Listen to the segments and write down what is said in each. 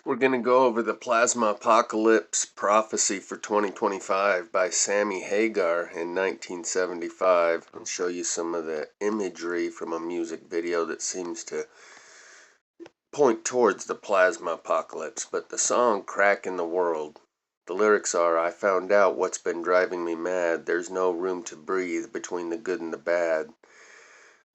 We're going to go over the Plasma Apocalypse Prophecy for 2025 by Sammy Hagar in 1975 and show you some of the imagery from a music video that seems to point towards the plasma apocalypse. But the song Crack in the World, the lyrics are, I found out what's been driving me mad. There's no room to breathe between the good and the bad.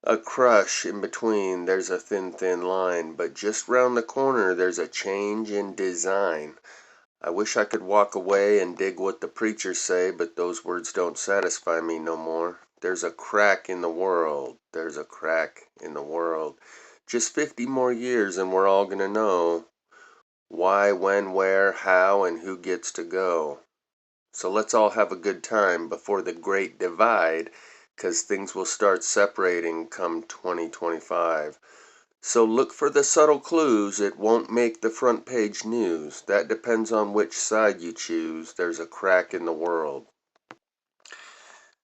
A crush in between, there's a thin, thin line, but just round the corner there's a change in design. I wish I could walk away and dig what the preachers say, but those words don't satisfy me no more. There's a crack in the world, there's a crack in the world. Just 50 more years and we're all gonna know why, when, where, how, and who gets to go. So let's all have a good time before the Great Divide, 'cause things will start separating come 2025. So look for the subtle clues. It won't make the front page news. That depends on which side you choose. There's a crack in the world.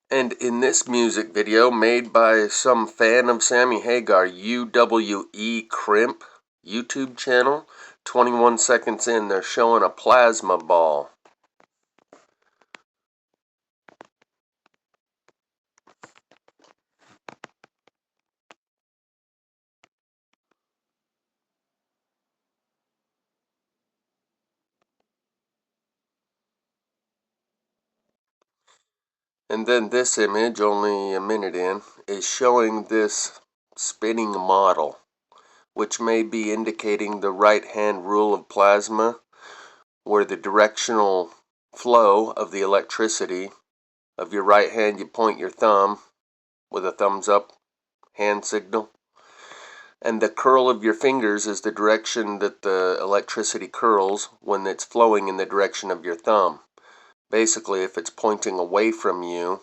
And in this music video made by some fan of Sammy Hagar, UWE Crimp YouTube channel, 21 seconds in, they're showing a plasma ball. And then this image, only a minute in, is showing this spinning model, which may be indicating the right-hand rule of plasma, where the directional flow of the electricity of your right hand, you point your thumb with a thumbs up hand signal, and the curl of your fingers is the direction that the electricity curls when it's flowing in the direction of your thumb. Basically, if it's pointing away from you,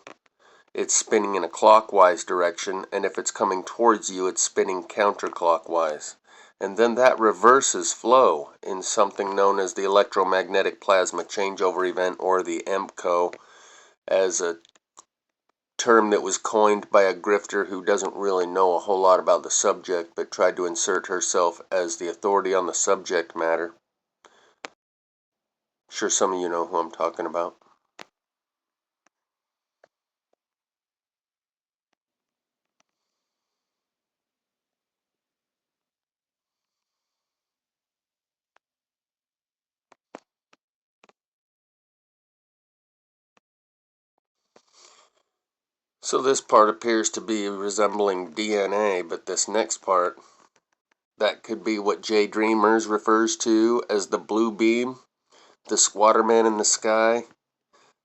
it's spinning in a clockwise direction, and if it's coming towards you, it's spinning counterclockwise. And then that reverses flow in something known as the electromagnetic plasma changeover event, or the EMPCO, as a term that was coined by a grifter who doesn't really know a whole lot about the subject but tried to insert herself as the authority on the subject matter. Sure, some of you know who I'm talking about. So this part appears to be resembling DNA, but this next part, that could be what Jay Dreamers refers to as the blue beam, the squatter man in the sky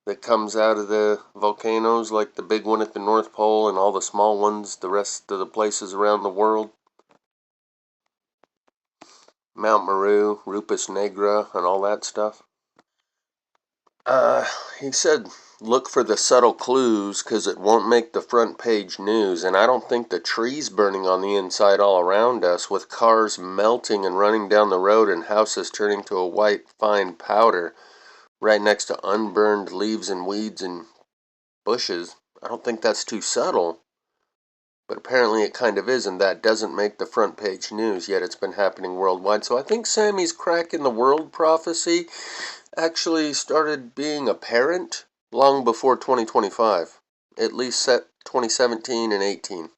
that comes out of the volcanoes, like the big one at the North Pole and all the small ones the rest of the places around the world. Mount Meru, Rupus Negra, and all that stuff. He said look for the subtle clues because it won't make the front page news. And I don't think the trees burning on the inside all around us, with cars melting and running down the road and houses turning to a white fine powder right next to unburned leaves and weeds and bushes, I don't think that's too subtle. But apparently it kind of is, and that doesn't make the front page news, yet it's been happening worldwide. So I think Sammy's crack in the world prophecy actually started being apparent long before 2025, at least set 2017 and 18.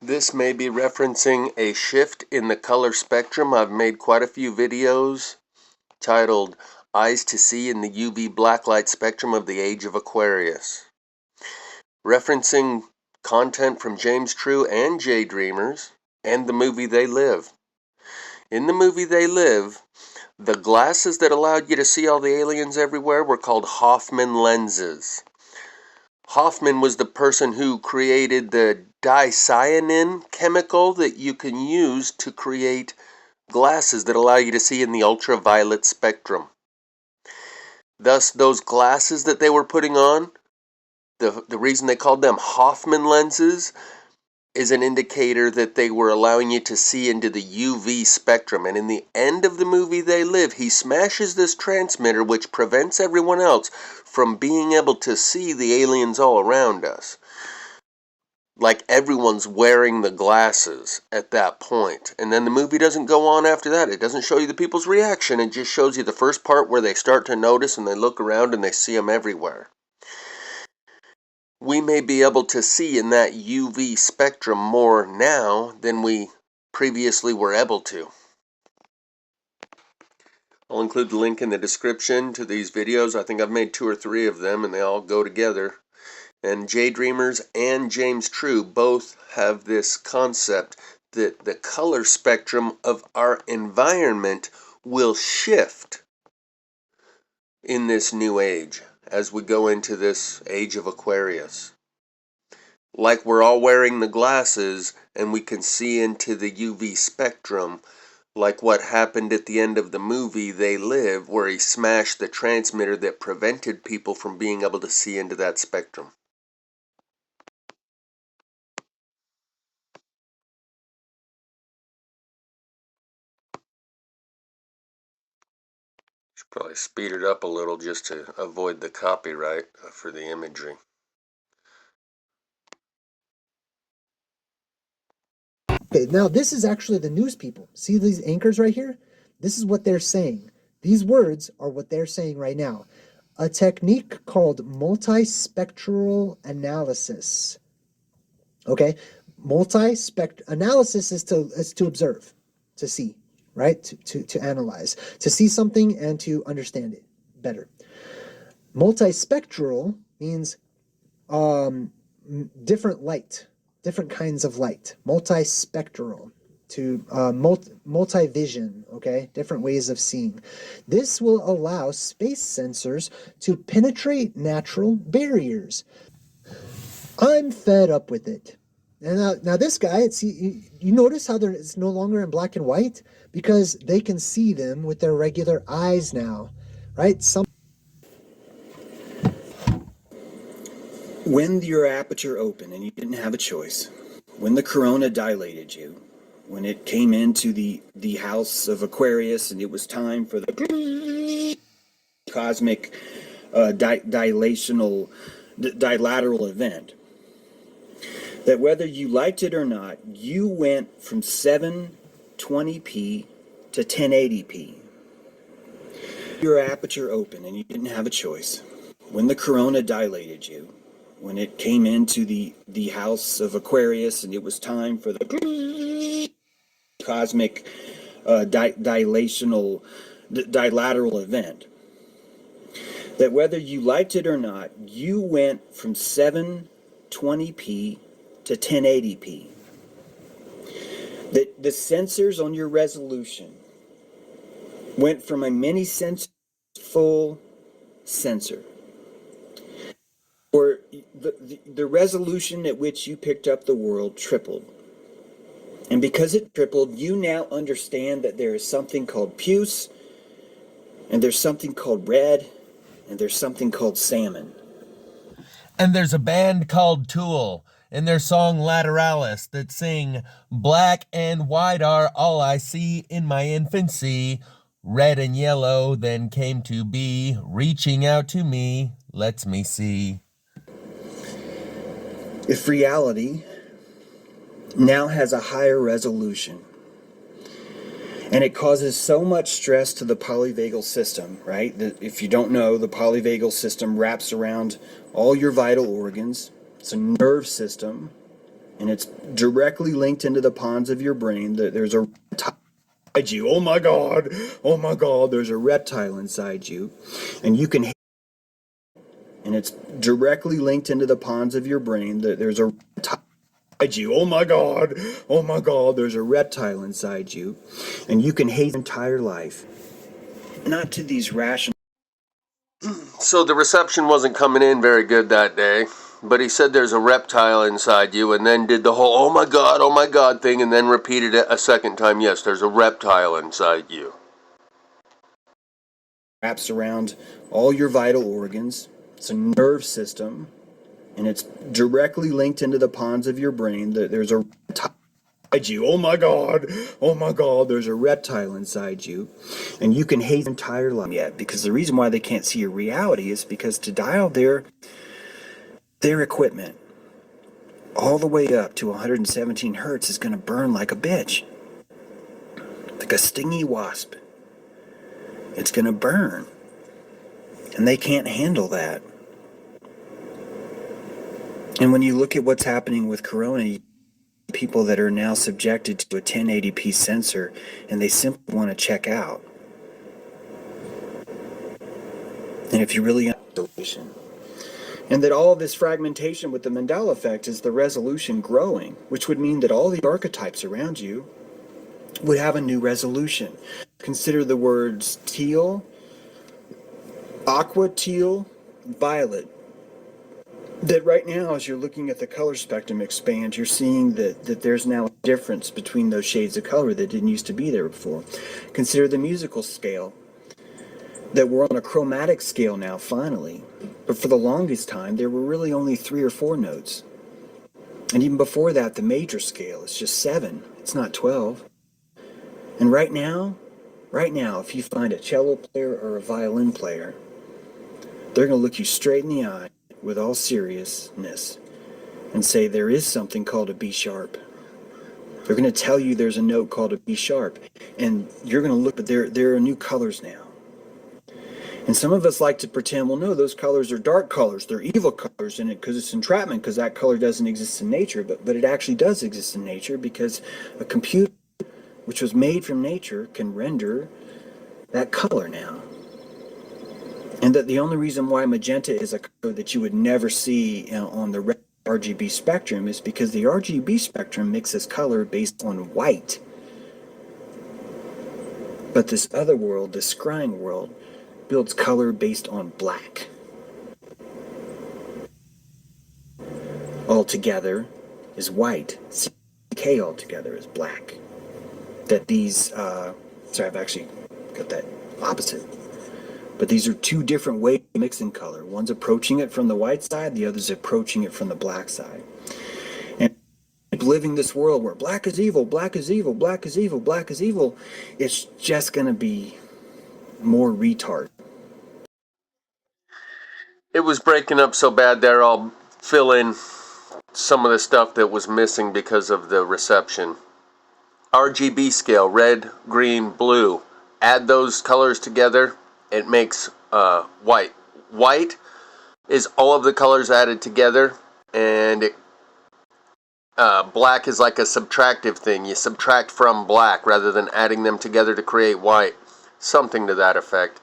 This may be referencing a shift in the color spectrum. I've made quite a few videos titled Eyes to See in the UV Blacklight Spectrum of the Age of Aquarius, referencing content from James True and Jay Dreamers and the movie They Live. In the movie They Live, the glasses that allowed you to see all the aliens everywhere were called Hoffman lenses. Hoffman was the person who created the dicyanin chemical that you can use to create glasses that allow you to see in the ultraviolet spectrum. Thus, those glasses that they were putting on, the reason they called them Hoffman lenses is an indicator that they were allowing you to see into the UV spectrum. And in the end of the movie They Live, he smashes this transmitter, which prevents everyone else from being able to see the aliens all around us. Like everyone's wearing the glasses at that point. And then the movie doesn't go on after that. It doesn't show you the people's reaction. It just shows you the first part where they start to notice and they look around and they see them everywhere. We may be able to see in that UV spectrum more now than we previously were able to. I'll include the link in the description to these videos. I think I've made 2 or 3 of them and they all go together. And Jay Dreamers and James True both have this concept that the color spectrum of our environment will shift in this new age as we go into this age of Aquarius. Like we're all wearing the glasses and we can see into the UV spectrum, like what happened at the end of the movie They Live, where he smashed the transmitter that prevented people from being able to see into that spectrum. Should probably speed it up a little just to avoid the copyright for the imagery. Okay, now this is actually the news people. See these anchors right here? This is what they're saying. These words are what they're saying right now. A technique called multispectral analysis. Okay? Multispectral analysis is to observe, to see, right? To analyze, to see something and to understand it better. Multispectral means different light, different kinds of light. Multispectral, to multi-vision, okay? Different ways of seeing. This will allow space sensors to penetrate natural barriers. I'm fed up with it. And now this guy, you notice how it's no longer in black and white because they can see them with their regular eyes now, right? When your aperture opened and you didn't have a choice, when the corona dilated you, when it came into the house of Aquarius and it was time for the cosmic dilateral event, that whether you liked it or not, you went from 720p to 1080p. Your aperture opened and you didn't have a choice. When the corona dilated you, when it came into the house of Aquarius and it was time for the cosmic dilateral event, that whether you liked it or not, you went from 720p to 1080p. The sensors on your resolution went from a mini sensor to full sensor. Or the resolution at which you picked up the world tripled. And because it tripled, you now understand that there is something called puce, and there's something called red, and there's something called salmon. And there's a band called Tool and their song Lateralis that sing, black and white are all I see in my infancy. Red and yellow then came to be, reaching out to me, lets me see. If reality now has a higher resolution, and it causes so much stress to the polyvagal system, right? If you don't know, the polyvagal system wraps around all your vital organs. It's a nerve system, and it's directly linked into the pons of your brain. There's a reptile inside you. Oh my God, there's a reptile inside you, and you can. And it's directly linked into the pons of your brain. There's a reptile inside you. Oh my God, there's a reptile inside you, and you can hate your entire life. Not to these rational. So the reception wasn't coming in very good that day, but he said there's a reptile inside you, and then did the whole oh my God thing, and then repeated it a second time. Yes, there's a reptile inside you. Wraps around all your vital organs. It's a nerve system, and it's directly linked into the pons of your brain. There's a reptile inside you. Oh my God! Oh my God! There's a reptile inside you, and you can hate your entire life yet, because the reason why they can't see your reality is because to dial their equipment all the way up to 117 hertz is going to burn like a bitch, like a stingy wasp. It's going to burn, and they can't handle that. And when you look at what's happening with Corona, people that are now subjected to a 1080p sensor, and they simply want to check out. And if you really understand, and that all of this fragmentation with the Mandela effect is the resolution growing, which would mean that all the archetypes around you would have a new resolution. Consider the words teal, aqua, teal, violet. That right now, as you're looking at the color spectrum expand, you're seeing that there's now a difference between those shades of color that didn't used to be there before. Consider the musical scale, that we're on a chromatic scale now, finally. But for the longest time, there were really only 3 or 4 notes. And even before that, the major scale is just 7. It's not 12. And right now, if you find a cello player or a violin player, they're going to look you straight in the eye with all seriousness and say there is something called a B sharp. They're going to tell you there's a note called a B sharp, and you're going to look, but there are new colors now. And some of us like to pretend, well, no, those colors are dark colors, they're evil colors in it because it's entrapment, because that color doesn't exist in nature, but it actually does exist in nature, because a computer which was made from nature can render that color now. And that the only reason why magenta is a color that you would never see on the red RGB spectrum is because the RGB spectrum mixes color based on white. But this other world, this scrying world, builds color based on black. Altogether is white. CK altogether is black. That these, sorry, I've actually got that opposite. But these are 2 different ways of mixing color. One's approaching it from the white side, the other's approaching it from the black side. And living this world where black is evil, black is evil, black is evil, black is evil, it's just going to be more retard. It was breaking up so bad there, I'll fill in some of the stuff that was missing because of the reception. RGB scale, red, green, blue. Add those colors together, it makes white. White is all of the colors added together, and black is like a subtractive thing. You subtract from black rather than adding them together to create white. Something to that effect.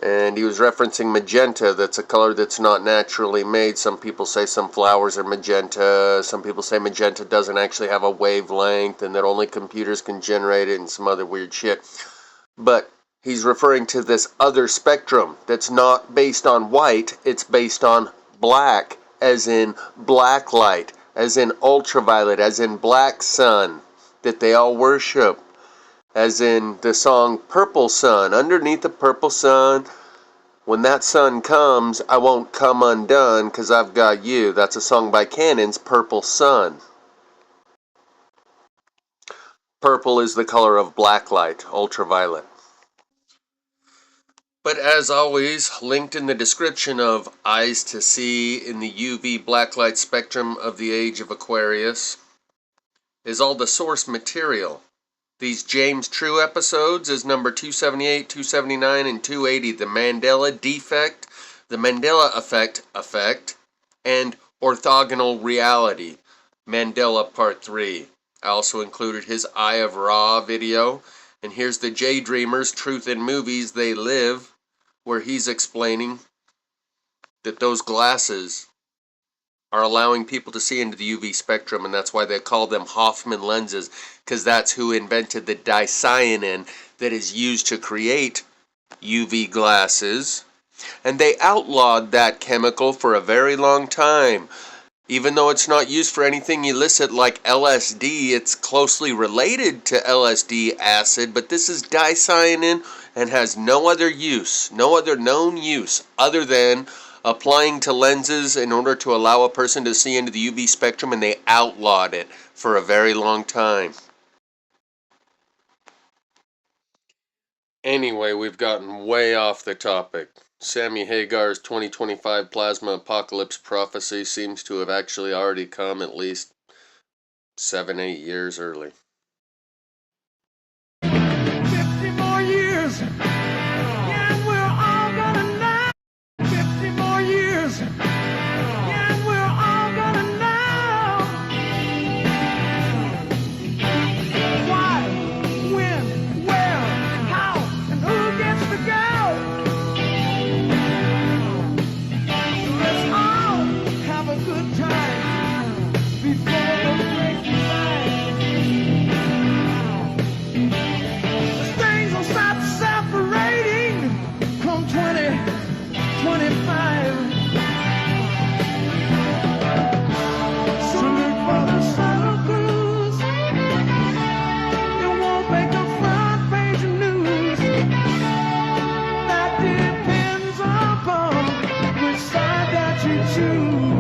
And he was referencing magenta. That's a color that's not naturally made. Some people say some flowers are magenta. Some people say magenta doesn't actually have a wavelength and that only computers can generate it and some other weird shit. But he's referring to this other spectrum that's not based on white. It's based on black, as in black light, as in ultraviolet, as in black sun, that they all worship. As in the song Purple Sun, underneath the purple sun, when that sun comes, I won't come undone, 'cause I've got you. That's a song by Cannon's Purple Sun. Purple is the color of black light, ultraviolet. But as always, linked in the description of Eyes to See in the UV blacklight spectrum of the age of Aquarius is all the source material. These James True episodes is number 278, 279, and 280. The Mandela Defect, the Mandela Effect, and Orthogonal Reality. Mandela Part 3. I also included his Eye of Ra video. And here's the J Dreamers Truth in Movies They Live, where he's explaining that those glasses are allowing people to see into the UV spectrum, and that's why they call them Hoffman lenses, because that's who invented the dicyanin that is used to create UV glasses. And they outlawed that chemical for a very long time. Even though it's not used for anything illicit like LSD, it's closely related to LSD acid, but this is dicyanin and has no other use, no other known use other than applying to lenses in order to allow a person to see into the UV spectrum, and they outlawed it for a very long time. Anyway, we've gotten way off the topic. Sammy Hagar's 2025 plasma apocalypse prophecy seems to have actually already come at least 7-8 years early. 50 more years, and we're all gonna know. 50 more years, and we're all gonna know. Why, when, where, how, and who gets to go. So let's all have a good time before the break of light. Things will stop separating come 2025. So look for the subtle clues. It won't make the front page of news. That depends upon which side that you choose.